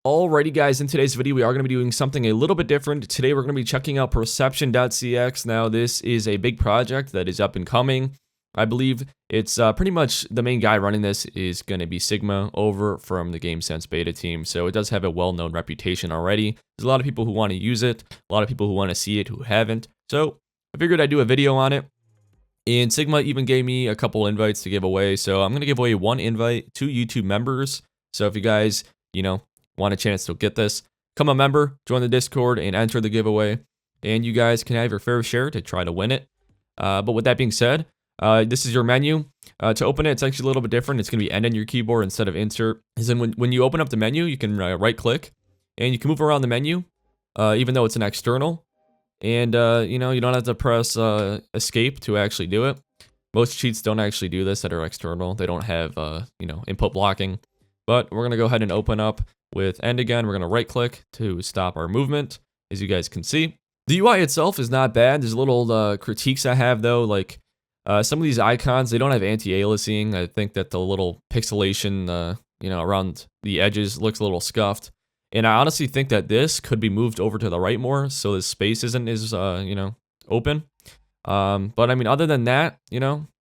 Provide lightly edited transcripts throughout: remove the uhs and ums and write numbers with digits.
Alrighty guys, in today's video we are going to be doing something a little bit different. Today we're going to be checking out perception.cx. Now this is a big project that is up and coming. I believe it's pretty much the main guy running this is going to be Sigma over from the GameSense beta team. So it does have a well-known reputation already. There's a lot of people who want to use it, a lot of people who want to see it who haven't. So I figured I'd do a video on it. And Sigma even gave me a couple invites to give away. So I'm going to give away one invite to YouTube members. So if you guys, want a chance to get this, become a member, join the Discord, and enter the giveaway. And you guys can have your fair share to try to win it. But with that being said, this is your menu. To open it, it's actually a little bit different. It's going to be end on your keyboard instead of insert. As in, when you open up the menu, you can right-click, and you can move around the menu, even though it's an external. And, you don't have to press escape to actually do it. Most cheats don't actually do this that are external. They don't have, input blocking. But we're going to go ahead and open up with end again. We're going to right-click to stop our movement, as you guys can see. The UI itself is not bad. There's little critiques I have, though, like some of these icons, they don't have anti-aliasing. I think that the little pixelation, around the edges looks a little scuffed. And I honestly think that this could be moved over to the right more, so the space isn't as, open. But I mean, other than that,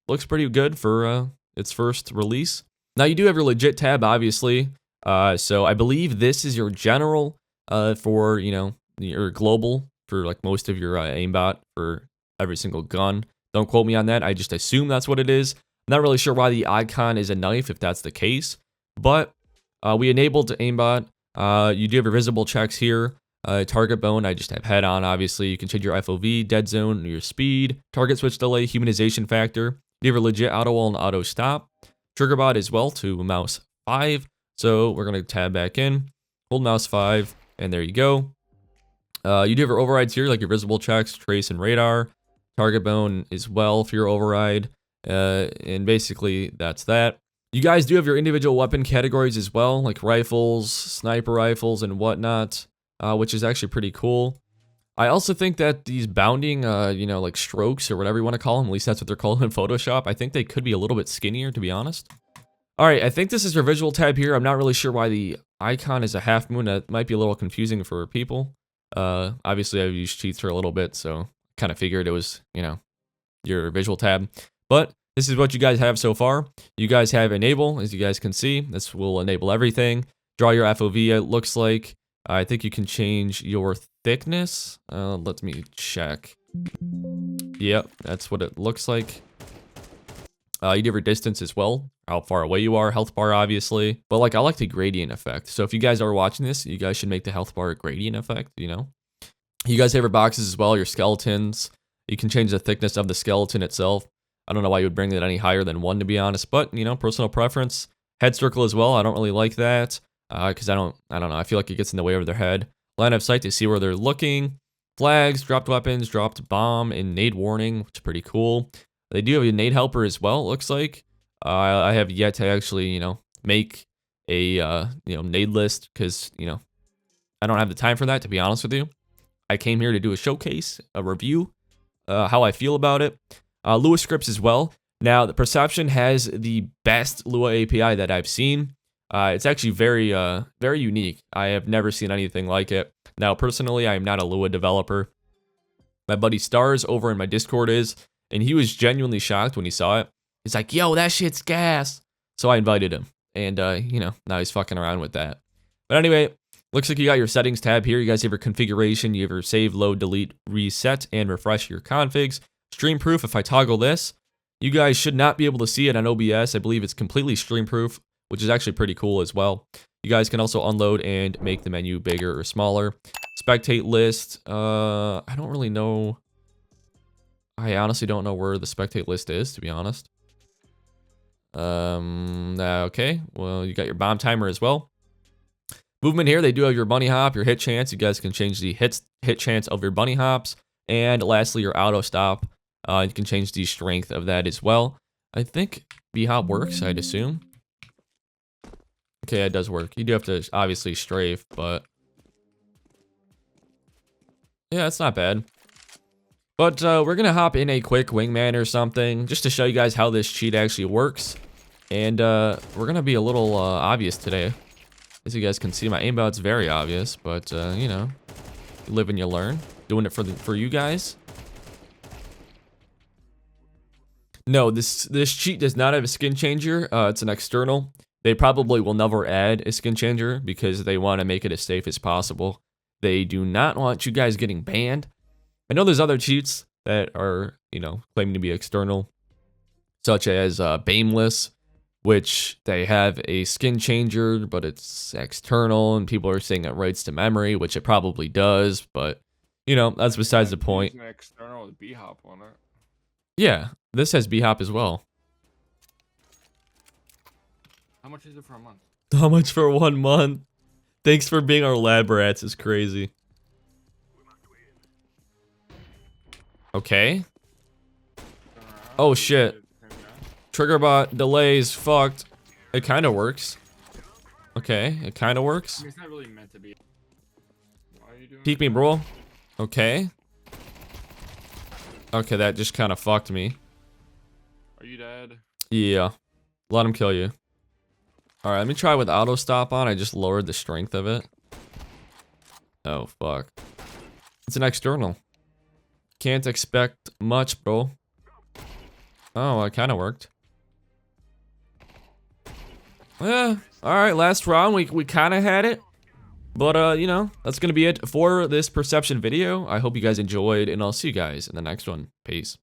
looks pretty good for its first release. Now, you do have your legit tab, obviously. So I believe this is your general for, your global for like most of your aimbot for every single gun. Don't quote me on that. I just assume that's what it is. I'm not really sure why the icon is a knife if that's the case. But we enabled aimbot. You do have your visible checks here. Target bone, I just have head on, obviously. You can change your FOV, dead zone, your speed, target switch delay, humanization factor. You have your legit auto wall and auto stop. Trigger bot as well to mouse 5. So we're going to tab back in, hold mouse 5, and there you go. You do have your overrides here, like your visible checks, trace, and radar. Target bone as well for your override. And basically, that's that. You guys do have your individual weapon categories as well, like rifles, sniper rifles, and whatnot, which is actually pretty cool. I also think that these bounding, like strokes or whatever you want to call them, at least that's what they're called in Photoshop, I think they could be a little bit skinnier, to be honest. Alright, I think this is your visual tab here. I'm not really sure why the icon is a half moon. That might be a little confusing for people. Obviously, I've used cheats for a little bit, so kind of figured it was, your visual tab. But this is what you guys have so far. You guys have enable, as you guys can see. This will enable everything. Draw your FOV, it looks like. I think you can change your thickness. Let me check. Yep, that's what it looks like. You do your distance as well, how far away you are, health bar obviously. But I like the gradient effect. So if you guys are watching this, you guys should make the health bar a gradient effect, You guys have your boxes as well, your skeletons. You can change the thickness of the skeleton itself. I don't know why you would bring that any higher than 1, to be honest, but, personal preference. Head circle as well, I don't really like that, because I don't know, I feel like it gets in the way of their head. Line of sight to see where they're looking. Flags, dropped weapons, dropped bomb, and nade warning, which is pretty cool. They do have a nade helper as well, it looks like. I have yet to actually, make a, nade list, because, I don't have the time for that, to be honest with you. I came here to do a showcase, a review, how I feel about it. Lua scripts as well. Now, the Perception has the best Lua API that I've seen. It's actually very, very unique. I have never seen anything like it. Now, personally, I am not a Lua developer. My buddy Stars over in my Discord is, and he was genuinely shocked when he saw it. He's like, yo, that shit's gas. So I invited him, and, now he's fucking around with that. But anyway, looks like you got your settings tab here. You guys have your configuration. You have your save, load, delete, reset, and refresh your configs. Stream proof, if I toggle this, you guys should not be able to see it on OBS. I believe it's completely stream proof, which is actually pretty cool as well. You guys can also unload and make the menu bigger or smaller. Spectate list, I don't really know. I honestly don't know where the spectate list is, to be honest. Okay, well, you got your bomb timer as well. Movement here, they do have your bunny hop, your hit chance. You guys can change the hit chance of your bunny hops. And lastly, your auto stop. You can change the strength of that as well. I think B-hop works, I'd assume. Okay, it does work. You do have to obviously strafe, but yeah, it's not bad. But we're going to hop in a quick wingman or something just to show you guys how this cheat actually works. And we're going to be a little obvious today. As you guys can see, my aimbot's very obvious, but you know, you live and you learn. Doing it for you guys. No, this cheat does not have a skin changer. It's an external. They probably will never add a skin changer because they want to make it as safe as possible. They do not want you guys getting banned. I know there's other cheats that are, you know, claiming to be external, such as Bameless, which they have a skin changer, but it's external, and people are saying it writes to memory, which it probably does, but, you know, that's besides the point. An external with B-hop on it. Yeah, this has B-hop as well. How much is it for a month? How much for 1 month? Thanks for being our lab rats, is crazy. Okay. Oh shit. Trigger bot delays fucked. It kind of works. Okay, it kind of works. It's not really meant to be. Why are you doing Peek me, bro. Okay. Okay, that just kind of fucked me. Are you dead? Yeah. Let him kill you. Alright, let me try with auto stop on. I just lowered the strength of it. Oh, fuck. It's an external. Can't expect much, bro. Oh, it kind of worked. Yeah. Alright, last round. We kind of had it. But, you know, that's going to be it for this perception video. I hope you guys enjoyed, and I'll see you guys in the next one. Peace.